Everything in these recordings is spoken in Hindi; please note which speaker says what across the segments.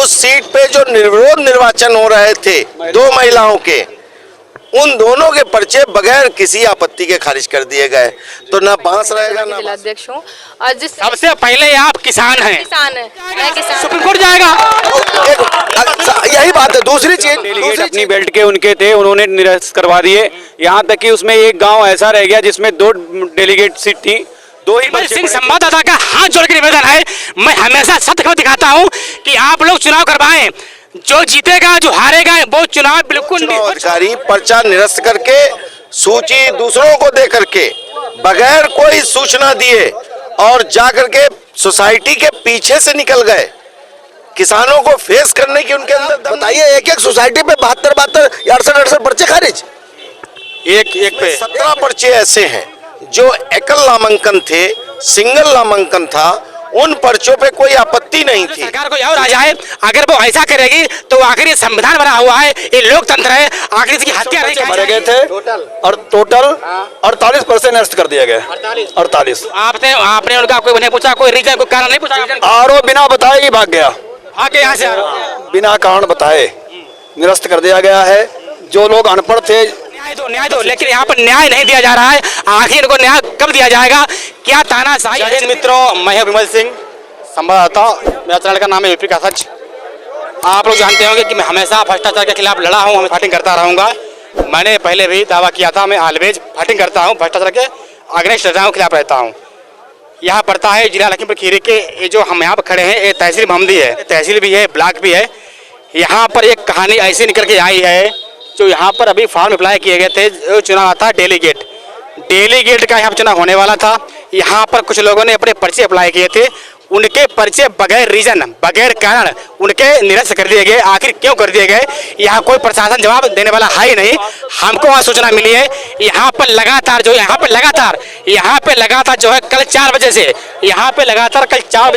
Speaker 1: उस सीट पे जो निर्विरोध निर्वाचन हो रहे थे 2 महिलाओं के, उन दोनों के पर्चे बगैर किसी आपत्ति के खारिज कर दिए गए। तो ना बांस रहेगा ना
Speaker 2: जिलाध्यक्ष हूँ और जिस
Speaker 3: सबसे पहले आप किसान हैं,
Speaker 2: किसान है, मैं किसान
Speaker 3: सुप्रीम कोर्ट जाएगा।
Speaker 1: यही बात है। दूसरी चीज
Speaker 4: डेलीगेट अपनी बेल्ट के उनके थे, उन्होंने निरस्त करवा दिए। यहाँ तक कि उसमें एक गांव ऐसा रह गया जिसमें 2 डेलीगेट सीट थी, 2 ही
Speaker 3: विमल सिंह संवाददाता का हाथ जोड़ के निवेदन है, मैं हमेशा सत्य खबर दिखाता हूँ कि आप लोग चुनाव करवाएं, जो जीतेगा जो हारेगा वो चुनाव बिल्कुल
Speaker 1: अधिकारी पर्चा निरस्त करके सूची दूसरों को दे करके बगैर कोई सूचना दिए और जा करके सोसाइटी के पीछे से निकल गए। किसानों को फेस करने की उनके अंदर, बताइए, एक सोसाइटी पे 72 68 पर्चे खारिज,
Speaker 4: एक पे
Speaker 1: 17 पर्चे ऐसे हैं जो एकल नामांकन थे, सिंगल नामांकन था, उन पर्चों पे कोई आपत्ति नहीं थी।
Speaker 3: सरकार को और आ जाए, अगर वो ऐसा करेगी तो आखिर ये संविधान बना हुआ है, ये लोकतंत्र है, आखिर इसकी हत्या नहीं
Speaker 4: मारे गए थे और टोटल 48% निरस्त कर दिए गए। 48।
Speaker 3: आपने उनका कोई नहीं पूछा, कोई रीजन, कोई कारण नहीं पूछा?
Speaker 4: आरोप बिना बताए ही भाग गया,
Speaker 3: आके यहाँ से
Speaker 4: बिना कारण बताए निरस्त कर दिया गया है। जो लोग अनपढ़ थे,
Speaker 3: न्याय दो, लेकिन यहाँ पर न्याय नहीं दिया जा रहा है। आखिर इनको न्याय कब दिया जाएगा? क्या तानाशाही?
Speaker 4: जय हिंद मित्रों, मैं विमल सिंह संवाददाता, मेरा चैनल का नाम है यूपी का सच। आप लोग जानते होंगे कि मैं हमेशा भ्रष्टाचार के खिलाफ लड़ा हूँ, मैं फाइटिंग करता रहूँगा। मैंने पहले भी दावा किया था, मैं ऑलवेज फाइटिंग करता हूँ, भ्रष्टाचार के अगेंस्ट रहता हूँ, खिलाफ रहता हूँ। यहाँ पड़ता है जिला लखीमपुर खीरी के, ये जो हम यहाँ पर खड़े हैं, ये तहसील महमदी है, तहसील भी है, ब्लॉक भी है। यहाँ पर एक कहानी ऐसी निकल के आई है, जो यहाँ पर अभी फॉर्म अप्लाई किए गए थे, जो चुनाव आता है डेलीगेट का यहाँ पर चुनाव होने वाला था। यहाँ पर कुछ लोगों ने अपने पर्चे अप्लाई किए थे, उनके पर्चे बगैर रीजन, बगैर कारण उनके निरस्त कर दिए गए। आखिर क्यों कर दिए गए? यहाँ कोई प्रशासन जवाब देने वाला है ही नहीं। हमको वहाँ सूचना मिली है, यहाँ पर लगातार जो है कल 4 बजे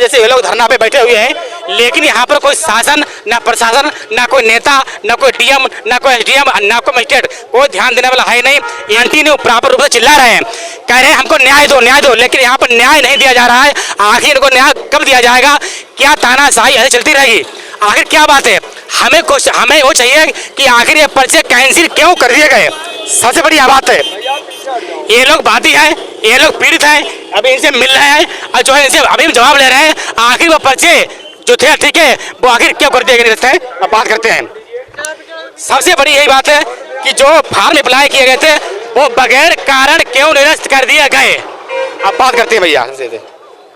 Speaker 4: से ये लोग धरना पे बैठे हुए हैं, लेकिन यहाँ पर कोई शासन, ना प्रशासन, ना कोई नेता, ना कोई डीएम, ना कोई एसडीएम, ना कोई मजिस्ट्रेट, कोई ध्यान देने वाला है नहीं। एंटी प्रॉपर रूप से चिल्ला रहे हैं, कह रहे हैं हमको न्याय दो, लेकिन यहाँ पर न्याय नहीं दिया जा रहा है। आखिर इनको न्याय कब दिया जाएगा? क्या तानाशाही ऐसे चलती रहेगी? आखिर क्या बात है? हमें वो चाहिए कि आखिर ये पर्चे कैंसिल क्यों कर दिए गए? सबसे बड़ी बात है, ये लोग बाती हैं, ये लोग पीड़ित हैं, अभी इनसे मिल रहे हैं और जो है इनसे अभी जवाब ले रहे हैं। आखिर वो पर्चे जो थे, ठीक है, वो आखिर क्यों कर दिए गए? अब बात करते हैं। सबसे बड़ी यही बात है कि जो फॉर्म अप्लाई किए गए थे, वो बगैर कारण क्यों निरस्त कर दिए गए? अब बात करते हैं। भैया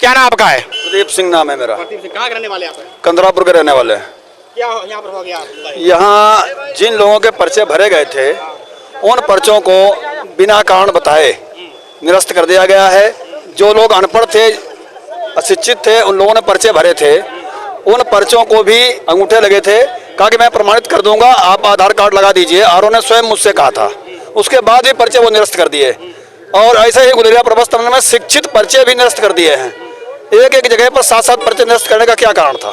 Speaker 4: क्या नाम आपका है? प्रदीप सिंह नाम है मेरा।
Speaker 3: कहाँ के रहने वाले आप?
Speaker 4: कंदरापुर के रहने वाले हैं।
Speaker 3: क्या यहाँ पर हो गया?
Speaker 4: यहाँ जिन लोगों के पर्चे भरे गए थे, उन पर्चों को बिना कारण बताए निरस्त कर दिया गया है। जो लोग अनपढ़ थे, अशिक्षित थे, उन लोगों ने पर्चे भरे थे, उन पर्चों को भी अंगूठे लगे थे, कहा कि मैं प्रमाणित कर दूंगा, आप आधार कार्ड लगा दीजिए। आरओ ने स्वयं मुझसे कहा था, उसके बाद भी पर्चे वो निरस्त कर दिए। और ऐसे ही गुलेरिया प्रबंध में शिक्षित पर्चे भी निरस्त कर दिए हैं। एक जगह पर 7 पर्चे निरस्त करने का क्या कारण था?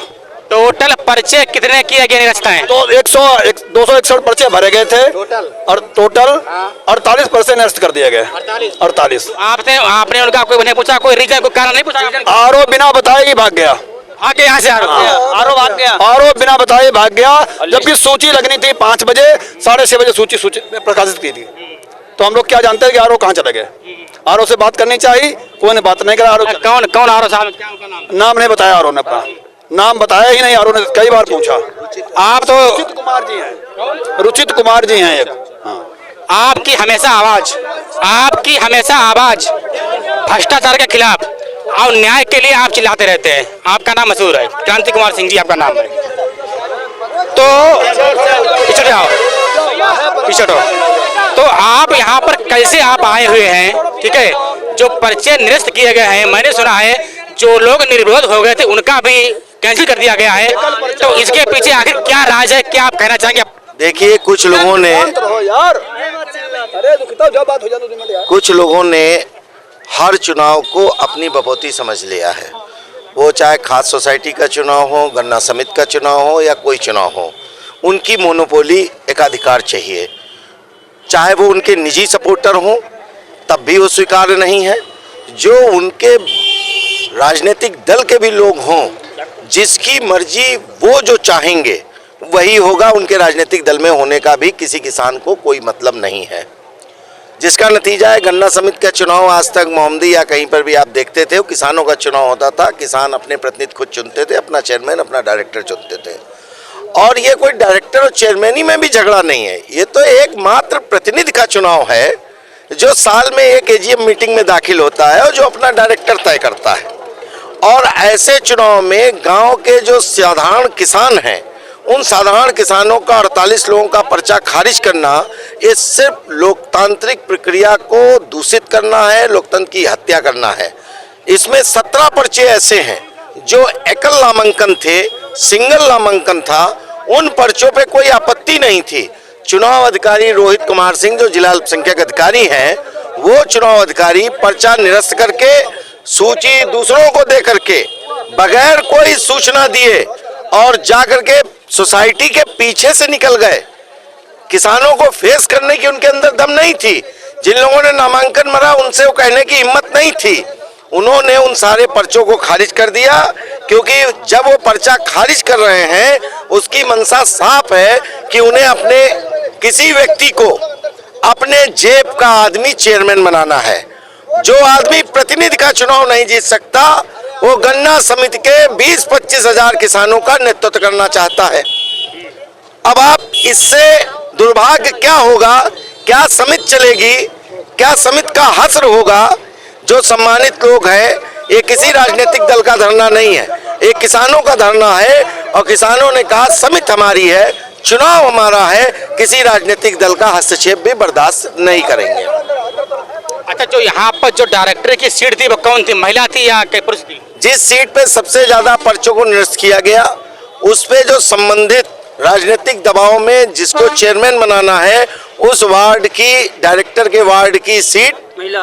Speaker 3: टोटल पर्चे कितने किए गए निरस्त हैं?
Speaker 4: तो 261 पर्चे भरे गए थे और टोटल 48% निरस्त कर दिए गए। 48।
Speaker 3: आपने उनका कोई नहीं पूछा, कोई रीजन, कोई कारण नहीं पूछा?
Speaker 4: आरोप बिना बताए ही भाग गया,
Speaker 3: आके यहाँ से
Speaker 4: आरोप बिना बताए भाग गया। जबकि सूची लगनी थी 5 बजे, 6:30 बजे सूची प्रकाशित की थी। तो हम लोग क्या जानते हैं कि आरोप कहाँ चले गए? आरोप से बात करनी चाहिए, कोई ने बात नहीं करा। आरोप
Speaker 3: कौन आरोप साहब? क्या उनका
Speaker 4: नाम नहीं बताया, आरोप ने अपना नाम बताया ही नहीं। आरोप ने कई बार पूछा।
Speaker 3: आप तो
Speaker 4: रुचित कुमार जी हैं एक।
Speaker 3: आपकी हमेशा आवाज भ्रष्टाचार के खिलाफ और न्याय के लिए आप चिल्लाते रहते हैं। आपका नाम मशहूर है, क्रांति कुमार सिंह जी आपका नाम है। तो पीछे तो आप यहाँ पर कैसे आप आए हुए हैं? ठीक है, जो पर्चे निरस्त किए गए हैं, मैंने सुना है जो लोग निर्विरोध हो गए थे उनका भी कैंसिल कर दिया गया है। तो इसके पीछे आखिर क्या राज है, क्या आप कहना चाहेंगे?
Speaker 1: देखिए, कुछ लोगों ने हर चुनाव को अपनी बपौती समझ लिया है। वो चाहे खाद सोसाइटी का चुनाव हो, गन्ना समिति का चुनाव हो या कोई चुनाव हो, उनकी मोनोपोली एकाधिकार चाहिए। चाहे वो उनके निजी सपोर्टर हों, तब भी वो स्वीकार्य नहीं है। जो उनके राजनीतिक दल के भी लोग हों, जिसकी मर्जी वो जो चाहेंगे वही होगा, उनके राजनीतिक दल में होने का भी किसी किसान को कोई मतलब नहीं है। जिसका नतीजा है गन्ना समिति का चुनाव आज तक मोहम्मदी या कहीं पर भी आप देखते थे, वो किसानों का चुनाव होता था, किसान अपने प्रतिनिधि खुद चुनते थे, अपना चेयरमैन अपना डायरेक्टर चुनते थे। और ये कोई डायरेक्टर और चेयरमैनी में भी झगड़ा नहीं है, ये तो एक मात्र प्रतिनिधि का चुनाव है जो साल में एक एजीएम मीटिंग में दाखिल होता है और जो अपना डायरेक्टर तय करता है। और ऐसे चुनाव में गांव के जो साधारण किसान हैं, उन साधारण किसानों का 48 लोगों का पर्चा खारिज करना, ये सिर्फ लोकतांत्रिक प्रक्रिया को दूषित करना है, लोकतंत्र की हत्या करना है। इसमें 17 पर्चे ऐसे हैं जो एकल नामांकन थे, सिंगल नामांकन था, उन पर्चों पे कोई आपत्ति नहीं थी। चुनाव अधिकारी रोहित कुमार सिंह जो जिला अल्पसंख्यक अधिकारी हैं, वो चुनाव अधिकारी पर्चा निरस्त करके सूची दूसरों को दे करके बगैर कोई सूचना दिए और जाकर के सोसाइटी के पीछे से निकल गए। किसानों को फेस करने की उनके अंदर दम नहीं थी। जिन लोगों ने नामांकन भरा उनसे वो कहने की हिम्मत नहीं थी। उन्होंने उन सारे पर्चों को खारिज कर दिया, क्योंकि जब वो पर्चा खारिज कर रहे हैं उसकी मंशा साफ है कि उन्हें अपने किसी व्यक्ति को अपने जेब का आदमी चेयरमैन बनाना है। जो आदमी प्रतिनिधि का चुनाव नहीं जीत सकता, वो गन्ना समिति के 20-25 हजार किसानों का नेतृत्व करना चाहता है। अब आप इससे दुर्भाग्य क्या होगा, क्या समिति चलेगी, क्या समिति का हश्र होगा। जो सम्मानित लोग हैं, ये किसी राजनीतिक दल का धरना नहीं है, ये किसानों का धरना है। और किसानों ने कहा समिति हमारी है, चुनाव हमारा है, किसी राजनीतिक दल का हस्तक्षेप भी बर्दाश्त नहीं करेंगे।
Speaker 3: अच्छा, जो यहाँ पर जो डायरेक्टर की सीट थी वो कौन थी, महिला थी या पुरुष थी?
Speaker 1: जिस सीट पे सबसे ज्यादा पर्चों को निरस्त किया गया, उस पे जो संबंधित राजनीतिक दबाव में जिसको चेयरमैन बनाना है, उस वार्ड की, डायरेक्टर के वार्ड की सीट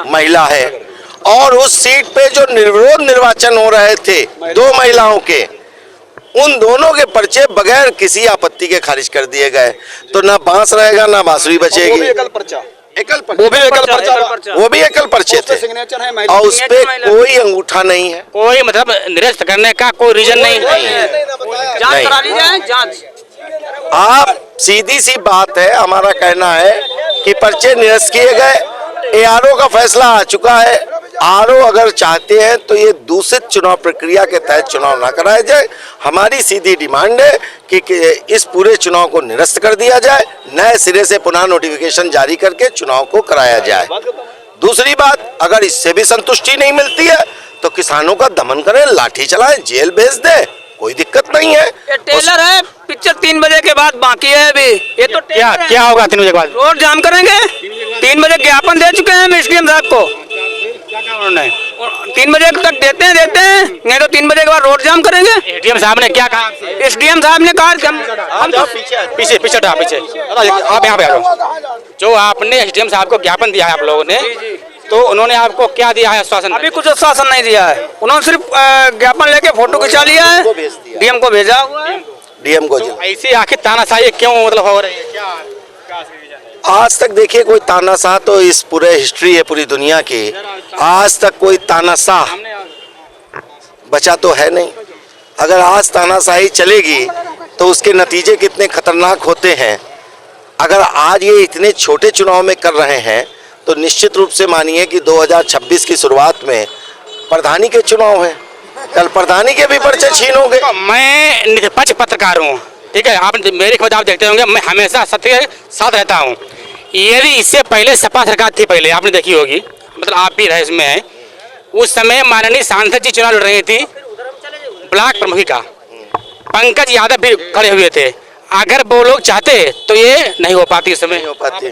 Speaker 1: महिला है। और उस सीट पे जो निर्विरोध निर्वाचन हो रहे थे 2 महिलाओं के, उन दोनों के पर्चे बगैर किसी आपत्ति के खारिज कर दिए गए। तो ना बांस रहेगा ना बांसुरी बचेगी।
Speaker 5: वो भी एकल पर्चा
Speaker 1: वो भी एकल पर्चे थे
Speaker 5: सिग्नेचर है
Speaker 1: और उस पे कोई अंगूठा नहीं है,
Speaker 3: कोई मतलब निरस्त करने का कोई रीजन नहीं है।
Speaker 5: जांच करा ली जाए, जांच।
Speaker 1: आप सीधी सी बात है, हमारा कहना है कि पर्चे निरस्त किए गए। एआरओ का फैसला आ चुका है। आरओ अगर चाहते हैं तो ये दूषित चुनाव प्रक्रिया के तहत चुनाव ना कराया जाए। हमारी सीधी डिमांड है कि इस पूरे चुनाव को निरस्त कर दिया जाए, नए सिरे से पुनः नोटिफिकेशन जारी करके चुनाव को कराया जाए। दूसरी बात, अगर इससे भी संतुष्टि नहीं मिलती है तो किसानों का दमन करें, लाठी चलाएं, जेल भेज दे, कोई दिक्कत नहीं है।
Speaker 5: ये टेलर है, पिक्चर 3 बजे के बाद बाकी है अभी। ये तो
Speaker 3: क्या होगा 3 बजे के बाद?
Speaker 5: रोड जाम करेंगे। 3 बजे ज्ञापन दे चुके हैं एसडीएम साहब को।
Speaker 3: क्या उन्होंने?
Speaker 5: 3 बजे तक देते हैं, नहीं तो 3 बजे के बाद रोड जाम करेंगे।
Speaker 3: एडीएम साहब ने क्या कहा?
Speaker 5: एसडीएम साहब ने कहा कि हम तो
Speaker 3: पीछे आप यहाँ पे आ जाओ। जो आपने एसडीएम साहब को ज्ञापन दिया है आप लोगों ने, तो उन्होंने आपको क्या दिया है आश्वासन?
Speaker 5: अभी कुछ आश्वासन नहीं दिया है। उन्होंने सिर्फ ज्ञापन लेके फोटो खिंचा लिया है, डीएम को भेजा हुआ है।
Speaker 1: डीएम को
Speaker 3: तो ऐसे आखिर तानाशाही क्यों मतलब हो रही है, क्या?
Speaker 1: आज तक देखिए कोई तानाशाह तो इस पूरे हिस्ट्री है पूरी दुनिया की, आज तक कोई तानाशाह बचा तो है नहीं। अगर आज तानाशाही चलेगी तो उसके नतीजे कितने खतरनाक होते हैं। अगर आज ये इतने छोटे चुनाव में कर रहे हैं तो निश्चित रूप से मानिए कि 2026 की शुरुआत में प्रधानी के चुनाव है, कल प्रधानी के भी पर्चे छीन होंगे।
Speaker 3: मैं निष्पक्ष पत्रकार हूँ, ठीक है, आप मेरी खबर आप देखते होंगे, मैं हमेशा सत्य के साथ रहता हूँ। यदि इससे पहले सपा सरकार थी, पहले आपने देखी होगी, मतलब आप भी रहे इसमें हैं, उस समय माननीय सांसद जी चुनाव लड़ रही थी, ब्लॉक प्रमुखी का पंकज यादव भी खड़े हुए थे। अगर वो लोग चाहते तो ये नहीं हो पाती, इस समय
Speaker 1: नहीं हो पाती।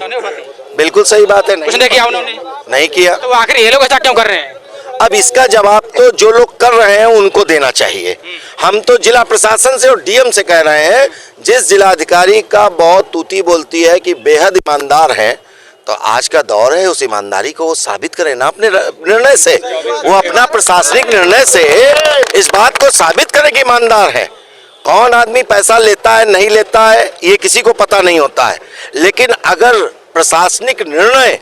Speaker 1: बिल्कुल सही बात है,
Speaker 3: कुछ नहीं किया उन्होंने,
Speaker 1: नहीं किया।
Speaker 3: तो आखिर ये लोग ऐसा क्यों कर रहे हैं?
Speaker 1: अब इसका जवाब तो जो लोग कर रहे हैं उनको देना चाहिए। हम तो जिला प्रशासन से और डीएम से कह रहे हैं, जिस जिलाधिकारी का बहुत तूती बोलती है कि बेहद ईमानदार है, तो आज का दौर है उस ईमानदारी को वो साबित करें ना अपने निर्णय से। वो अपना प्रशासनिक निर्णय से इस बात को साबित करें कि ईमानदार है। कौन आदमी पैसा लेता है नहीं लेता है ये किसी को पता नहीं होता है, लेकिन अगर प्रशासनिक निर्णय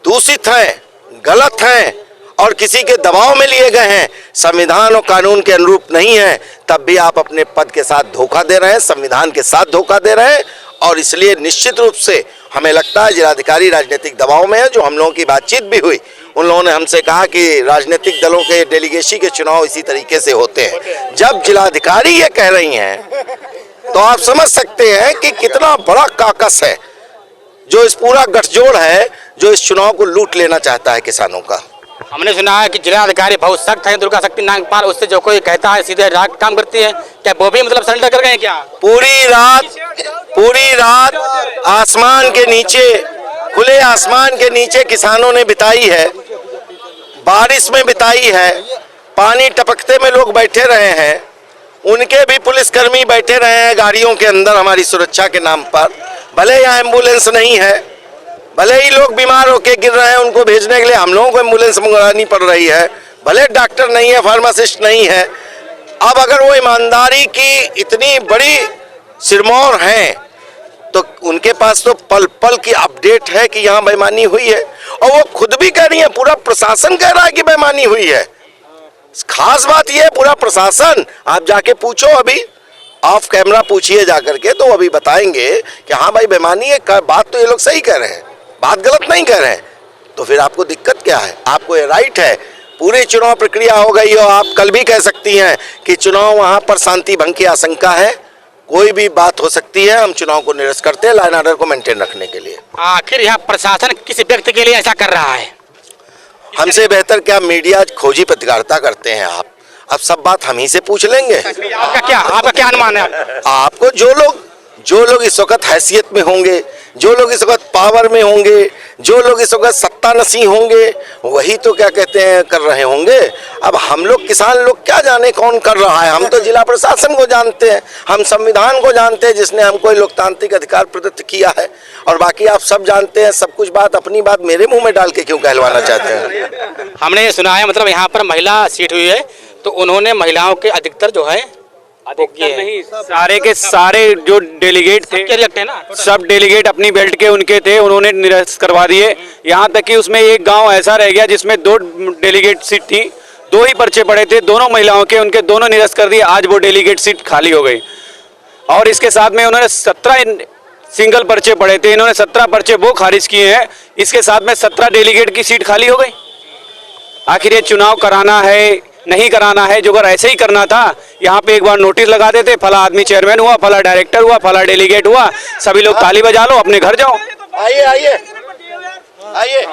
Speaker 1: दूषित हैं, गलत हैं और किसी के दबाव में लिए गए हैं, संविधान और कानून के अनुरूप नहीं है, तब भी आप अपने पद के साथ धोखा दे रहे हैं, संविधान के साथ धोखा दे रहे हैं। और इसलिए निश्चित रूप से हमें लगता है जिलाधिकारी राजनीतिक दबाव में है। जो हम लोगों की बातचीत भी हुई, उन लोगों ने हमसे कहा कि राजनीतिक दलों के डेलीगेसी के चुनाव इसी तरीके से होते हैं। जब जिलाधिकारी ये कह रही हैं तो आप समझ सकते हैं कि कितना बड़ा काकस है जो इस पूरा गठजोड़ है, जो इस चुनाव को लूट लेना चाहता है किसानों का।
Speaker 4: हमने सुना है कि जिलाधिकारी बहुत सख्त है, दुर्गा शक्ति नागपाल उससे जो कोई कहता है सीधे राग काम करती है, क्या वो भी मतलब सरेंडर कर गए क्या?
Speaker 1: पूरी रात आसमान के नीचे, खुले आसमान के नीचे किसानों ने बिताई है, बारिश में बिताई है, पानी टपकते में लोग बैठे रहे हैं, उनके भी पुलिसकर्मी बैठे रहे हैं गाड़ियों के अंदर हमारी सुरक्षा के नाम पर। भले यहाँ एम्बुलेंस नहीं है, भले ही लोग बीमार होकर गिर रहे हैं, उनको भेजने के लिए हम लोगों को एम्बुलेंस मंगवानी पड़ रही है, भले डॉक्टर नहीं है, फार्मासिस्ट नहीं है। अब अगर वो ईमानदारी की इतनी बड़ी सिरमौर हैं तो उनके पास तो पल पल की अपडेट है कि यहाँ बेईमानी हुई है, और वो खुद भी कह रही है, पूरा प्रशासन कह रहा है कि बेईमानी हुई है। खास बात यह है, पूरा प्रशासन, आप जाके पूछो, अभी ऑफ कैमरा पूछिए जाकर के, तो अभी बताएंगे कि हाँ भाई बेईमानी है, बात तो ये लोग सही कह रहे हैं, बात गलत नहीं कह रहे हैं। तो फिर आपको दिक्कत क्या है? आपको ये राइट है, पूरी चुनाव प्रक्रिया हो गई हो, आप कल भी कह सकती हैं कि चुनाव वहां पर शांति भंग की आशंका है, कोई भी बात हो सकती है, हम चुनाव को निरस्त करते हैं लाइन ऑर्डर को मेंटेन रखने के लिए।
Speaker 4: आखिर यहाँ प्रशासन किस व्यक्ति के लिए ऐसा कर रहा है?
Speaker 1: हमसे बेहतर क्या मीडिया खोजी पत्रकारिता करते हैं आप? अब सब बात हम ही से पूछ लेंगे।
Speaker 4: आपका क्या अनुमान है?
Speaker 1: आपको जो लोग इस वक्त हैसियत में होंगे, जो लोग इस वक्त पावर में होंगे, जो लोग इस वक्त सत्तानसी होंगे, वही तो क्या कहते हैं कर रहे होंगे। अब हम लोग किसान लोग क्या जाने कौन कर रहा है? हम तो जिला प्रशासन को जानते हैं, हम संविधान को जानते हैं जिसने हमको लोकतांत्रिक अधिकार प्रदत्त किया है, और बाकी आप सब जानते हैं सब कुछ। बात अपनी बात मेरे मुंह में डाल के क्यों कहलवाना चाहते हैं?
Speaker 4: हमने सुना है मतलब यहाँ पर महिला सीट हुई है तो उन्होंने महिलाओं के अधिकतर जो है
Speaker 5: नहीं, सारे के सारे जो डेलीगेट थे
Speaker 4: ना,
Speaker 5: सब डेलीगेट अपनी बेल्ट के उनके थे, उन्होंने निरस्त करवा दिए। यहाँ तक कि उसमें एक गांव ऐसा रह गया जिसमें 2 डेलीगेट सीट थी, 2 ही पर्चे पड़े थे दोनों महिलाओं के, उनके दोनों निरस्त कर दिए। आज वो डेलीगेट सीट खाली हो गई, और इसके साथ में उन्होंने 17 सिंगल पर्चे पड़े थे, इन्होंने 17 पर्चे वो खारिज किए हैं। इसके साथ में 17 डेलीगेट की सीट खाली हो गई। आखिर ये चुनाव कराना है नहीं कराना है? जो अगर ऐसे ही करना था, यहाँ पे एक बार नोटिस लगा देते, फला आदमी चेयरमैन हुआ, फला डायरेक्टर हुआ, फला डेलीगेट हुआ, सभी लोग ताली बजा लो, अपने घर जाओ।
Speaker 1: आइए आइए आइए।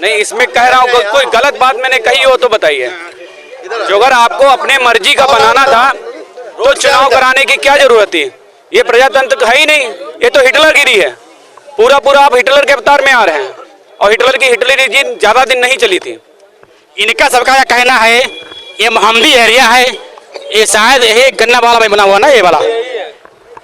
Speaker 5: नहीं, इसमें कह रहा हूँ कोई गलत बात मैंने कही हो तो बताइए। जो अगर आपको अपने मर्जी का बनाना था तो चुनाव कराने की क्या जरूरत थी? ये प्रजातंत्र है ही नहीं, ये तो हिटलरगिरी है। पूरा आप हिटलर के अवतार में आ रहे हैं, और हिटलर की हिटलरी ज्यादा दिन नहीं चली थी।
Speaker 4: इनका सबका यह कहना है ये मोहम्मदी एरिया है, ये शायद यही गन्ना वाला में बना हुआ ना, ये वाला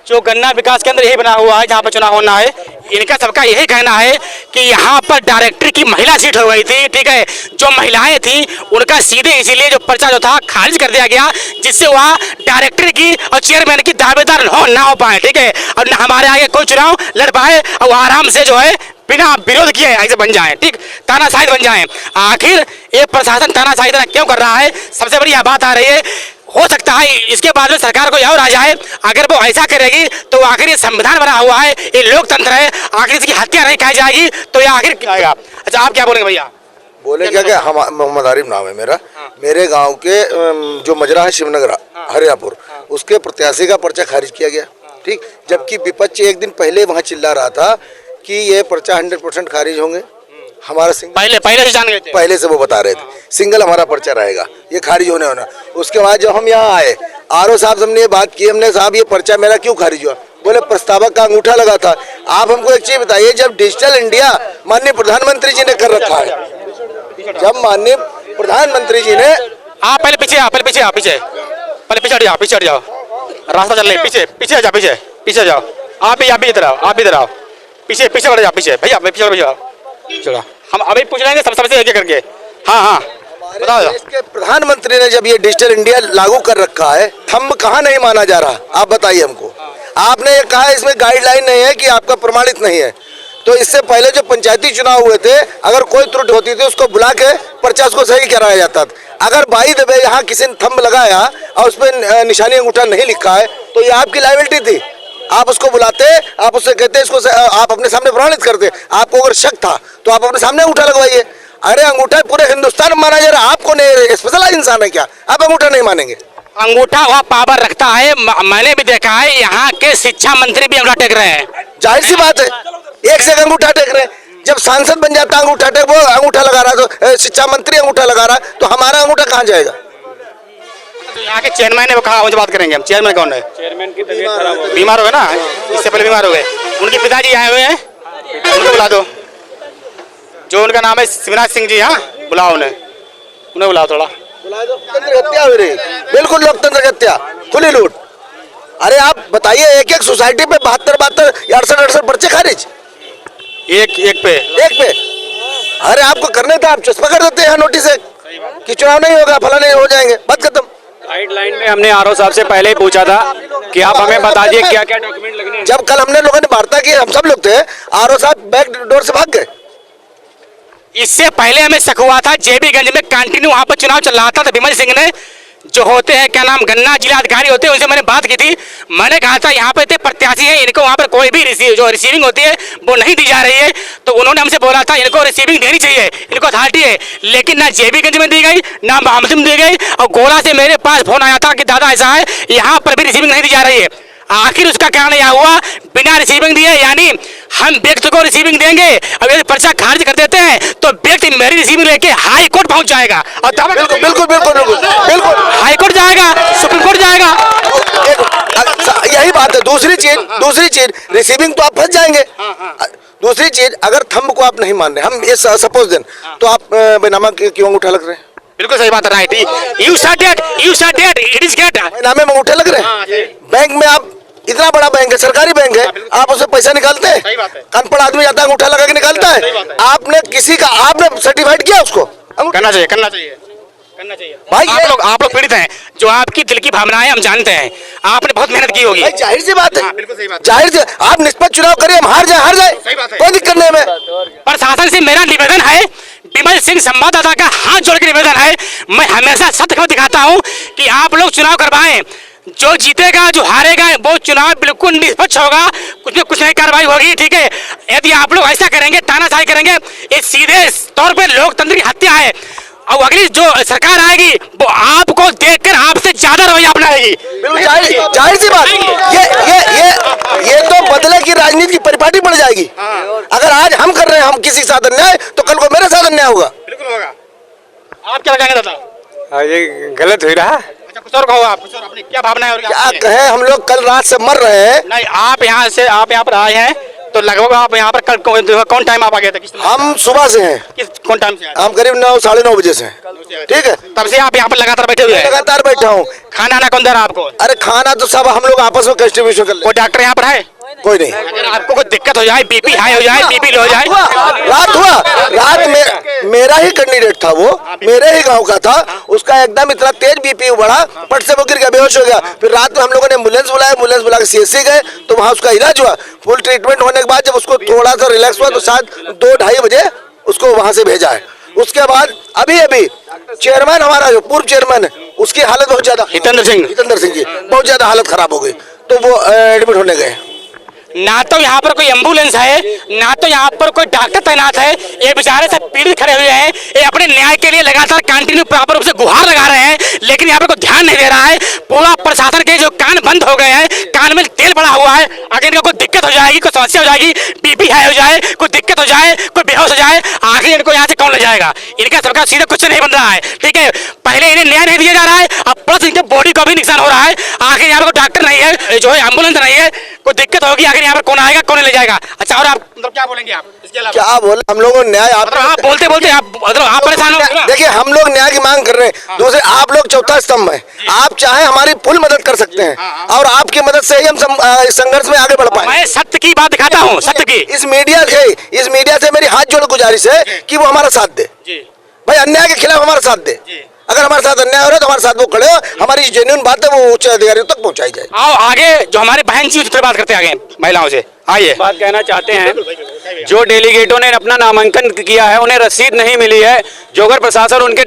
Speaker 4: जो गन्ना विकास केंद्र यही बना हुआ है जहाँ पर चुनाव होना है। इनका सबका यही कहना है कि यहाँ पर डायरेक्टर की महिला सीट हो गई थी, ठीक है, जो महिलाएं थी उनका सीधे इसीलिए जो पर्चा जो था खारिज कर दिया गया, जिससे वहाँ डायरेक्टर की और चेयरमैन की दावेदार ना हो पाए, ठीक है, और न हमारे आगे कोई चुनाव लड़ पाए, और आराम से जो है बिना विरोध किए ऐसे बन जाएं, ठीक, तानाशाही बन जाएं। आखिर ये प्रशासन तानाशाही क्यों कर रहा है? सबसे बड़ी यह बात आ रही है, हो सकता है इसके बाद में सरकार कोई और आ जाए, अगर वो ऐसा करेगी तो आखिर ये संविधान बना हुआ है, ये लोकतंत्र है, आखिर इसकी हत्या नहीं की जाएगी तो ये आखिर क्या आएगा? अच्छा, आप क्या बोलेंगे भैया?
Speaker 6: बोले क्या हम मोहम्मद आरिफ नाम है मेरा। मेरे गांव के जो मजरा है शिवनगर हरियापुर, उसके प्रत्याशी का पर्चा खारिज किया गया, ठीक, जबकि विपक्ष एक दिन पहले वहाँ चिल्ला रहा था कि ये पर्चा 100% खारिज होंगे। हमारा सिंगल
Speaker 4: पहले से जान गए थे,
Speaker 6: पहले से वो बता रहे थे सिंगल हमारा पर्चा रहेगा, ये खारिज होने होना। उसके बाद जब हम यहाँ आए, आरओ साहब हमने ये बात की, हमने साहब ये पर्चा मेरा क्यों खारिज हुआ? बोले प्रस्तावक का अंगूठा लगा था। आप हमको एक चीज बताइए, जब डिजिटल इंडिया माननीय प्रधानमंत्री जी ने कर रखा है, जब माननीय प्रधानमंत्री जी ने,
Speaker 4: आप पहले पीछे आओ, पीछे हट जाओ, रास्ता चल रहे, पीछे जाओ, आप इधर आओ, पीछे बढ़ जाओ, पीछे भैया पीछे बढ़ जाओ, चलो हम अभी पूछ लेंगे सबसे एक करके। हाँ बताओ।
Speaker 6: देश के प्रधानमंत्री ने जब ये डिजिटल इंडिया लागू कर रखा है, थंब कहाँ नहीं माना जा रहा? आप बताइए हमको। आपने ये कहा इसमें गाइडलाइन नहीं है कि आपका प्रमाणित नहीं है, तो इससे पहले जो पंचायती चुनाव हुए थे, अगर कोई त्रुटि होती थी उसको बुला के पर्चा उसको सही कराया जाता था। अगर बाई दबे यहाँ किसी ने थंब लगाया और उस पर निशानी अंगूठा नहीं लिखा है तो ये आपकी लायबिलिटी थी। आप उसको बुलाते, आप उससे कहते, इसको आप अपने सामने प्रमाणित करते। आपको अगर शक था तो आप अपने सामने अंगूठा लगवाइए। अरे अंगूठा पूरे हिंदुस्तान में माना जा रहा है, आपको नहीं स्पेशलाइज इंसान है क्या? आप अंगूठा नहीं मानेंगे?
Speaker 3: अंगूठा वह पावर रखता है। मैंने भी देखा है यहाँ के शिक्षा मंत्री भी अंगूठा टेक रहे हैं।
Speaker 6: जाहिर सी बात है, एक से अंगूठा टेक रहे हैं। जब सांसद बन जाता अंगूठा टेक, वो अंगूठा लगा रहा तो शिक्षा मंत्री अंगूठा लगा रहा, तो हमारा अंगूठा कहाँ जाएगा?
Speaker 3: तो यहाँ के चेयरमैन है, कहाँ बात करेंगे हम? चेयरमैन कौन है?
Speaker 5: चेयरमैन की तबीयत खराब हो गई,
Speaker 3: बीमार हो गए ना, इससे पहले बीमार हो गए। उनके पिताजी आए हुए हैं, उनको बुला दो। जो उनका नाम है शिवराज सिंह जी, हाँ बुलाओ उन्हें बुलाओ थोड़ा।
Speaker 6: लोकतंत्र की हत्या हो रही, बिल्कुल लोकतंत्र की हत्या, खुली लूट। अरे आप बताइए, एक एक सोसाइटी पे 72 68 पर्चे खारिज,
Speaker 3: एक पे।
Speaker 6: अरे आपको करने था, आप चस्पा कर देते हैं नोटिस है कि चुनाव नहीं होगा, फला नहीं हो जाएंगे, बात खत्म।
Speaker 5: गाइडलाइन में हमने आरओ साहब से पहले ही पूछा था कि आप हमें बता दीजिए क्या क्या डॉक्यूमेंट लगने हैं।
Speaker 6: जब कल हमने लोगों ने वार्ता की, हम सब लोग थे, आरओ साहब बैक डोर से भाग गए।
Speaker 3: इससे पहले हमें शक हुआ था जेबीगंज में कंटिन्यू वहां पर चुनाव चल रहा था, तो विमल सिंह ने जो होते हैं क्या नाम गन्ना जिला अधिकारी होते हैं, उनसे मैंने बात की थी। मैंने कहा था यहाँ पे इतने प्रत्याशी हैं, इनको वहाँ पर कोई भी जो रिसीविंग होती है वो नहीं दी जा रही है। तो उन्होंने हमसे बोला था इनको रिसीविंग देनी चाहिए, इनको अथॉरिटी है, लेकिन ना जेबीगंज में दी गई ना मोहम्मद में दी गई। और गोला से मेरे पास फोन आया था कि दादा ऐसा है, यहाँ पर भी रिसीविंग नहीं दी जा रही है। आखिर उसका कारण यह हुआ, बिना रिसीविंग दिए, यानी हम व्यक्ति को रिसीविंग देंगे, अब यदि पर्चा खारिज कर देते हैं तो व्यक्ति मेरी रिसीविंग लेके हाई कोर्ट पहुंच जाएगा और
Speaker 6: बिल्कुल बिल्कुल बिल्कुल बिल्कुल बिल्कुल
Speaker 3: हाई कोर्ट जाएगा, सुप्रीम कोर्ट जाएगा।
Speaker 6: यही बात है। दूसरी चीज रिसीविंग तो आप फंस जाएंगे। दूसरी चीज, अगर थंब को आप नहीं मान रहे, हम ये सपोज दें, तो आप बेनामा क्यों अंगूठा लग रहे हैं?
Speaker 3: बिल्कुल सही बात है, right. You started it is get
Speaker 6: बेनामे में अंगूठे लग रहे हैं। बैंक में आप, इतना बड़ा बैंक है, सरकारी बैंक है, आप उससे पैसा निकालते हैं? अनपढ़ आदमी जाता है अंगूठा लगा के निकालता है। आपने किसी का, आपने सर्टिफाइड किया उसको?
Speaker 3: करना चाहिए भाई। आप लोग पीड़ित हैं, जो आपकी दिल की भावनाएं हम जानते हैं, आपने बहुत मेहनत की होगी।
Speaker 6: जाहिर सी बात है,
Speaker 3: बिल्कुल सही बात।
Speaker 6: जाहिर से आप निष्पक्ष चुनाव करिए, हम हार जाए, कोई दिक्कत नहीं है।
Speaker 3: प्रशासन से मेरा निवेदन है, विमल सिंह संवाददाता का हाथ जोड़ के निवेदन है, मैं हमेशा सत्य को दिखाता हूं कि आप लोग चुनाव करवाएं। जो जीतेगा जो हारेगा वो चुनाव बिल्कुल निष्पक्ष होगा, कुछ नहीं कार्रवाई होगी, ठीक है। यदि आप लोग ऐसा करेंगे, तानाशाही करेंगे, ये सीधे तौर पे लोकतंत्र की हत्या है। और अगली जो सरकार आएगी वो आपको देखकर आपसे ज्यादा रवैया अपनाएगी।
Speaker 6: जाहिर सी बात, ये तो बदले की राजनीति की परिपाटी पड़ जाएगी। अगर आज हम कर रहे हैं हम किसी के साथ अन्याय, तो कल को मेरे साथ अन्याय होगा।
Speaker 3: बिल्कुल होगा। आप क्या लगाएंगे दादा?
Speaker 5: ये गलत हो रहा है।
Speaker 3: अच्छा, कुछ और कहो आप, कुछ और अपनी क्या भावना है? और
Speaker 6: क्या कहे, हम लोग कल रात से मर रहे हैं।
Speaker 3: नहीं, आप यहाँ पर आए हैं तो लगभग आप यहाँ पर कौन टाइम आप आ गए थे?
Speaker 6: हम सुबह से हैं।
Speaker 3: कौन टाइम से?
Speaker 6: हम करीब 9 साढ़े 9 बजे से हैं, ठीक है।
Speaker 3: तब से आप यहाँ पर लगातार बैठे हुए हैं?
Speaker 6: लगातार बैठा हूँ।
Speaker 3: खाना आना कौन दे रहा आपको?
Speaker 6: अरे खाना तो सब हम लोग आपस में कंट्रीब्यूशन कर ले।
Speaker 3: कोई डॉक्टर यहाँ पर है?
Speaker 6: कोई नहीं।
Speaker 3: अगर आपको कोई दिक्कत हो जाए, बीपी हाई हो जाए, बीपी लो हो जाए,
Speaker 6: रात में मेरा ही कैंडिडेट था, वो मेरे ही गांव का था, उसका एकदम इतना तेज बीपी बढ़ा, पट से वो गिर गया, बेहोश हो गया। फिर रात में हम लोगों ने एम्बुलेंस बुला के सीएससी गए, तो वहाँ उसका इलाज हुआ। फुल ट्रीटमेंट होने के बाद जब उसको थोड़ा सा रिलैक्स हुआ तो शायद 2-2:30 बजे उसको वहाँ से भेजा है। उसके बाद अभी चेयरमैन हमारा जो पूर्व चेयरमैन है, उसकी हालत बहुत ज्यादा, हितेंद्र सिंह जी बहुत ज्यादा हालत खराब हो गई, तो वो एडमिट होने गए।
Speaker 3: ना तो यहाँ पर कोई एम्बुलेंस है, ना तो यहाँ पर कोई डॉक्टर तैनात है। ये बेचारे सब पीड़ित खड़े हुए हैं, ये अपने न्याय के लिए लगातार कंटिन्यू प्रॉपर रूप से गुहार लगा रहे हैं, लेकिन यहाँ पर कोई ध्यान नहीं दे रहा है। पूरा प्रशासन के जो कान बंद हो गए हैं, कान में तेल पड़ा हुआ है। अगर इनको कोई दिक्कत हो जाएगी, कोई समस्या हो जाएगी, बीपी हाई हो जाए, कोई दिक्कत हो जाए, कोई बेहोश हो जाए, आखिर इनको यहाँ से कौन ले जाएगा? इनका सरकार सीधा कुछ नहीं बन रहा है, ठीक है। पहले इन्हें न्याय नहीं दिया जा रहा है, अब प्लस इनके बॉडी को भी नुकसान हो रहा है। आखिर यहाँ पर कोई डॉक्टर नहीं है, जो है एम्बुलेंस नहीं है, कोई दिक्कत होगी, आखिर यहाँ पर कौन आएगा, कौन ले जाएगा? अच्छा, और आप मतलब क्या बोलेंगे आप इसके अलावा?
Speaker 6: क्या बोले, हम लोगों न्याय,
Speaker 3: आप बोलते आप परेशान हो।
Speaker 6: देखिए, हम लोग न्याय की मांग कर रहे हैं। दूसरे आप लोग चौथा स्तंभ है, आप चाहे हमारी फुल मदद कर सकते हैं, और आपकी मदद से ही हम संघर्ष में आगे बढ़ पाए।
Speaker 3: मैं सत्य की बात दिखाता हूँ, सत्य की।
Speaker 6: इस मीडिया से मेरी हाथ जोड़ गुजारिश है कि वो हमारा साथ दे भाई, अन्याय के खिलाफ हमारा साथ दे। अगर हमारे साथ अन्याय हो रहा है तो हमारे साथ वो खड़े हो, हमारी जेन्युइन बात है वो उच्च अधिकारियों तक पहुंचाई जाए।
Speaker 3: आओ आगे जो हमारे बहन जी उनसे बात करते आगे महिलाओं से, आइए।
Speaker 5: बात कहना चाहते हैं, जो डेलीगेटों ने अपना नामांकन किया है उन्हें रसीद नहीं मिली है, जो अगर प्रशासन उनके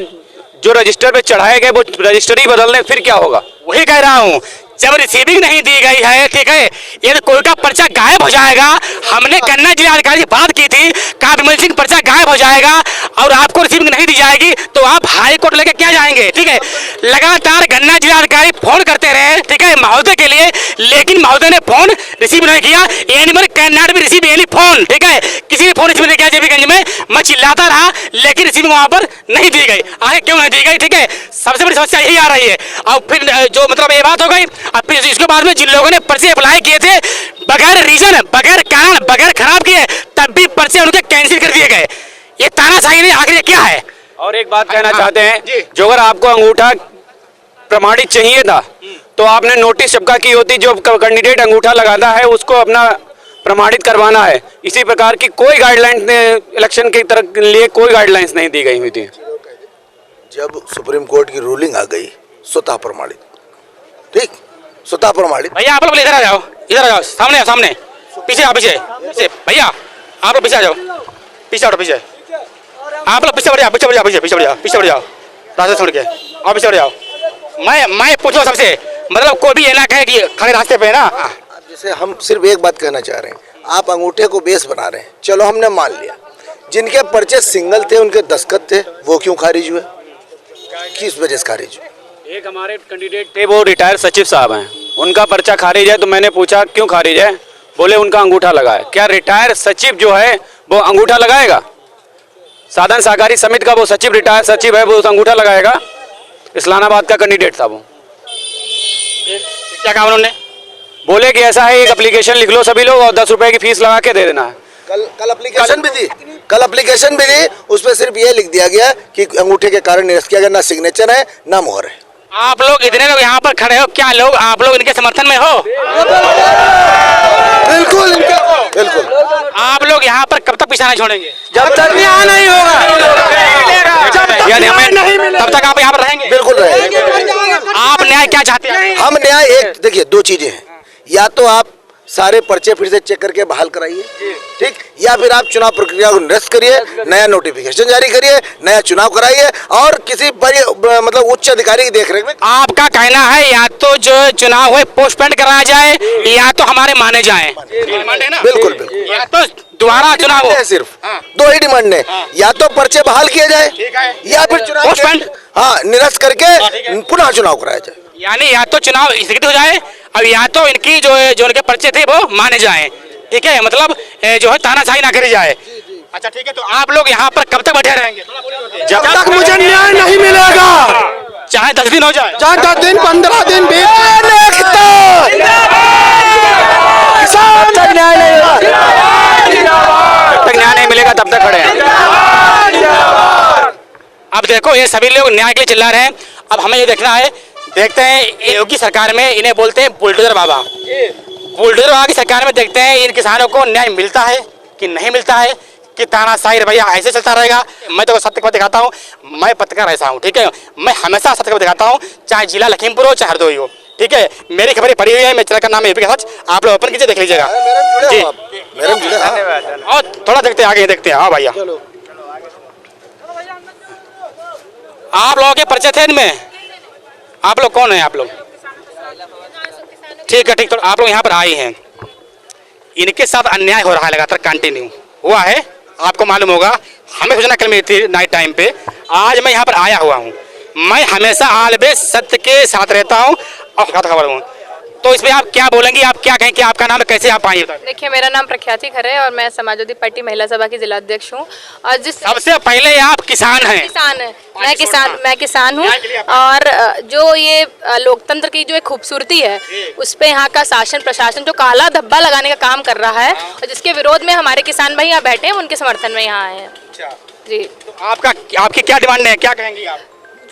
Speaker 5: जो रजिस्टर पे चढ़ाए गए वो रजिस्टर ही बदल दें फिर क्या होगा?
Speaker 3: वही कह रहा हूँ, जब रिसीविंग नहीं दी गई है, ठीक है, ये कोई का पर्चा गायब हो जाएगा। हमने गन्ना जिलाधिकारी से बात की थी, कहा विमल सिंह पर्चा गायब हो जाएगा और आपको रिसीविंग नहीं दी जाएगी तो आप हाई कोर्ट लेके क्या जाएंगे, ठीक है। लगातार गन्ना जिलाधिकारी फोन करते रहे, ठीक है, महोदय के लिए, लेकिन महोदय ने फोन रिसीव नहीं किया। Animal can not be receive any phone, ठीक है, किसी ने फोन रिसीव नहीं किया जेबीगंज में। मैं चिल्लाता रहा लेकिन रिसीविंग वहां पर नहीं दी गई। आगे क्यों नहीं दी गई, ठीक है, सबसे बड़ी समस्या यही आ रही है। और फिर जो मतलब ये बात हो गई, अब फिर इसके बाद में जिन लोगों ने पर्चे अप्लाई किए थे बगैर रीजन, बगैर कारण, बगैर खराब किए, तब भी पर्चे उनके कैंसिल कर दिए गए। ये तानाशाही नहीं, आखिर ये क्या है?
Speaker 5: और एक बात कहना चाहते हैं, जो अगर आपको अंगूठा प्रमाणित चाहिए था तो आपने नोटिस चिपका की होती, जो कैंडिडेट अंगूठा लगाता है उसको अपना प्रमाणित करवाना है। इसी प्रकार की कोई गाइडलाइंस इलेक्शन की तरफ लिए कोई गाइडलाइंस नहीं दी गई हुई थी।
Speaker 6: जब सुप्रीम कोर्ट की रूलिंग आ गई स्वतः प्रमाणित, ठीक, स्वतः प्रमाणित।
Speaker 3: भैया आप लोग इधर आ जाओ, इधर आ जाओ, सामने आओ, सामने, पीछे आओ, पीछे पीछे, भैया आप लोग पीछे आ जाओ, पीछे हटो, पीछे आप लोग पीछे बढ़ जाओ, पीछे बढ़ जाओ, पीछे बढ़ जाओ, पीछे बढ़ जाओ, रास्ते छोड़ के आप पीछे बढ़ जाओ। मैं पूछूं सबसे, मतलब कोई भी ये ना कहे कि खड़े रास्ते पे है ना।
Speaker 6: जैसे हम सिर्फ एक बात कहना चाह रहे हैं, आप अंगूठे को बेस बना रहे हैं, चलो हमने मान लिया, जिनके पर्चे सिंगल थे उनके दस्तखत थे, वो क्यों खारिज हुए, किस वजह से खारिज हुए?
Speaker 5: एक हमारे कैंडिडेट थे वो रिटायर्ड सचिव साहब हैं, उनका पर्चा खारिज है। तो मैंने पूछा क्यों खारिज है, बोले उनका अंगूठा लगा है। क्या रिटायर्ड सचिव जो है वो अंगूठा लगाएगा? साधन सहकारी समिति का वो सचिव रिटायर्ड सचिव है, वो अंगूठा लगाएगा? इस्लामाबाद का कैंडिडेट था वो।
Speaker 3: क्या कहा उन्होंने?
Speaker 5: बोले कि ऐसा है, एक एप्लीकेशन लिख लो सभी लोग और 10 रुपए की फीस लगा के दे देना है।
Speaker 6: कल एप्लीकेशन भी दी, कल एप्लीकेशन भी दी, उसमें सिर्फ ये लिख दिया गया कि अंगूठे के कारण निरस्त किया गया, ना सिग्नेचर है ना मोहर है।
Speaker 3: आप लोग इतने लोग यहाँ पर खड़े हो, क्या लोग आप लोग इनके समर्थन में हो?
Speaker 6: बिल्कुल बिल्कुल।
Speaker 3: आप लोग यहाँ पर कब तक पीछा नहीं छोड़ेंगे?
Speaker 6: जब तक न्याय नहीं होगा,
Speaker 3: तब तक आप यहाँ पर रहेंगे?
Speaker 6: बिल्कुल रहेंगे।
Speaker 3: आप न्याय क्या चाहते हैं?
Speaker 6: हम न्याय, एक देखिए दो चीजें हैं, या तो आप सारे पर्चे फिर से चेक करके बहाल कराइए, ठीक, या फिर आप चुनाव प्रक्रिया को निरस्त करिए, नया नोटिफिकेशन जारी करिए, नया चुनाव कराइए और किसी बड़े मतलब उच्च अधिकारी की देखरेख में।
Speaker 3: आपका कहना है या तो जो चुनाव है पोस्टपोन कराया जाए या तो हमारे माने जाए,
Speaker 6: बिल्कुल बिल्कुल,
Speaker 3: या तो दोबारा चुनाव हो।
Speaker 6: सिर्फ दो ही डिमांड है, या तो पर्चे बहाल किए जाए या फिर चुनाव
Speaker 3: पोस्टपोन,
Speaker 6: हाँ, निरस्त करके पुनः चुनाव कराया जाए।
Speaker 3: यानी या तो चुनाव स्थगित हो जाए और या तो इनकी जो उनके पर्चे थे वो माने जाएं, ठीक है, मतलब जो है तानाशाही ना करी जाए। अच्छा ठीक है, तो आप लोग यहाँ पर कब तक बैठे रहेंगे?
Speaker 6: जब तक मुझे न्याय नहीं मिलेगा,
Speaker 3: चाहे 10 दिन हो जाए,
Speaker 6: चाहे 10 दिन 15 दिन भी, तब तक न्याय नहीं
Speaker 5: जब तक न्याय नहीं मिलेगा तब तक खड़े हैं।
Speaker 3: अब देखो ये सभी लोग न्याय के लिए चिल्ला रहे हैं। अब हमें ये देखना है, देखते हैं योगी सरकार में इन्हें बोलते हैं बुलडोजर बाबा। बुलडोजर बाबा की सरकार में देखते हैं इन किसानों को न्याय मिलता है कि नहीं मिलता है, कि तानाशाही रवैया ऐसे चलता रहेगा। मैं तो सत्य को दिखाता हूँ, मैं पत्रकार ऐसा हूँ, ठीक है, मैं हमेशा सत्य को दिखाता हूँ, चाहे जिला लखीमपुर हो चाहे हरदोई हो, ठीक है। मेरी खबरें पड़ी हुई है, मेरे चैनल का नाम है एपी का सच, आप लोग ओपन कीजिए, देख लीजिएगा जी। और थोड़ा देखते हैं आगे, देखते हैं। हाँ भैया, आप लोगों के परिचय थे इनमें? आप लोग कौन है? आप लोग ठीक है, ठीक, तो आप लोग यहाँ पर आए हैं, इनके साथ अन्याय हो रहा है लगातार, कंटिन्यू हुआ है, आपको मालूम होगा। हमें सूचना कल मिली थी नाइट टाइम पे, आज मैं यहाँ पर आया हुआ हूँ। मैं हमेशा ऑलवेज सत्य के साथ रहता हूँ और खबर हूँ। तो इसमें आप क्या बोलेंगी, आप क्या कहें कि आपका नाम कैसे आप आई?
Speaker 2: देखिए, मेरा नाम प्रख्याति खरे और मैं समाजवादी पार्टी महिला सभा की जिला अध्यक्ष हूँ। और जिस
Speaker 3: सबसे पहले आप किसान हैं?
Speaker 2: किसान है, मैं किसान हूँ। और जो ये लोकतंत्र की जो एक खूबसूरती है, उस पे यहाँ का शासन प्रशासन जो काला धब्बा लगाने का काम कर रहा है और जिसके विरोध में हमारे किसान भाई यहाँ बैठे हैं, उनके समर्थन में यहाँ आए हैं जी।
Speaker 3: तो आपकी क्या डिमांड है, क्या कहेंगी आप?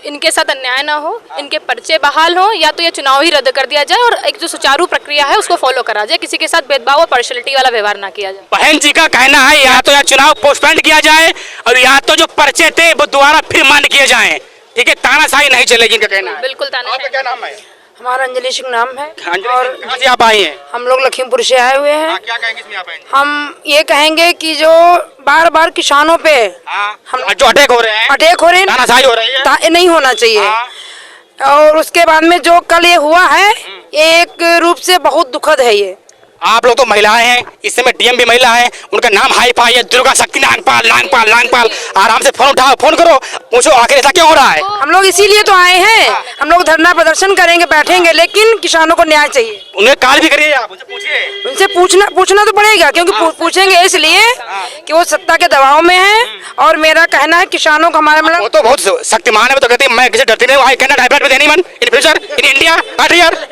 Speaker 2: इनके साथ अन्याय ना हो, इनके पर्चे बहाल हो, या तो ये चुनाव ही रद्द कर दिया जाए और एक जो सुचारू प्रक्रिया है उसको फॉलो करा जाए, किसी के साथ भेदभाव और पार्शियलिटी वाला व्यवहार ना किया जाए।
Speaker 3: बहन जी का कहना है या तो या चुनाव पोस्टपोन किया जाए और या तो जो पर्चे थे वो दोबारा फिर मान्य किए जाएं।
Speaker 4: ठीक है, तानाशाही नहीं चलेगी, इनका कहना है।
Speaker 2: बिल्कुल तानाशाही।
Speaker 4: आपका क्या नाम है?
Speaker 7: हमारा अंजलि सिंह नाम है
Speaker 4: और कहाँ से आप आई हैं?
Speaker 7: हम लोग लखीमपुर से आए हुए हैं।
Speaker 4: क्या कहेंगे इसमें आप आए?
Speaker 7: हम ये कहेंगे कि जो बार बार किसानों पे
Speaker 4: हम जो अटैक हो रहे हैं,
Speaker 7: अटैक हो रहे हैं,
Speaker 4: तानाशाही हो रही है,
Speaker 7: नहीं होना चाहिए। और उसके बाद में जो कल ये हुआ है, ये एक रूप से बहुत दुखद है। ये
Speaker 4: आप लोग तो महिलाएं हैं, इस समय डीएम भी महिला है, उनका नाम हाई फाई है, दुर्गा शक्ति नागपाल नागपाल नागपाल। आराम से फोन उठाओ, फोन करो, पूछो आखिर ऐसा क्यों हो रहा है।
Speaker 7: हम लोग इसीलिए तो आए हैं। हम लोग धरना प्रदर्शन करेंगे, बैठेंगे, लेकिन किसानों को न्याय चाहिए।
Speaker 4: उन्हें कॉल भी करिए, आप उनसे पूछिए।
Speaker 7: उनसे पूछना तो पड़ेगा, क्योंकि पूछेंगे इसलिए कि वो सत्ता के दबाव में है। और मेरा कहना है किसानों को हमारे
Speaker 4: वो तो बहुत शक्तिमान है, वो तो कहती है मैं किसी डरती नहीं, I can not divert with anyone in future in India not here.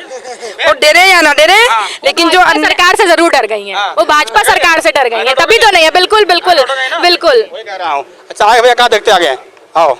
Speaker 7: वो डरे या ना डरे, लेकिन जो
Speaker 2: सरकार से जरूर डर गई हैं, वो भाजपा सरकार से डर गई हैं, तभी तो नहीं है। बिल्कुल बिल्कुल बिल्कुल।
Speaker 4: वही कह रहा हूँ। अच्छा आगे भैया, कहाँ देखते आगे, आओ।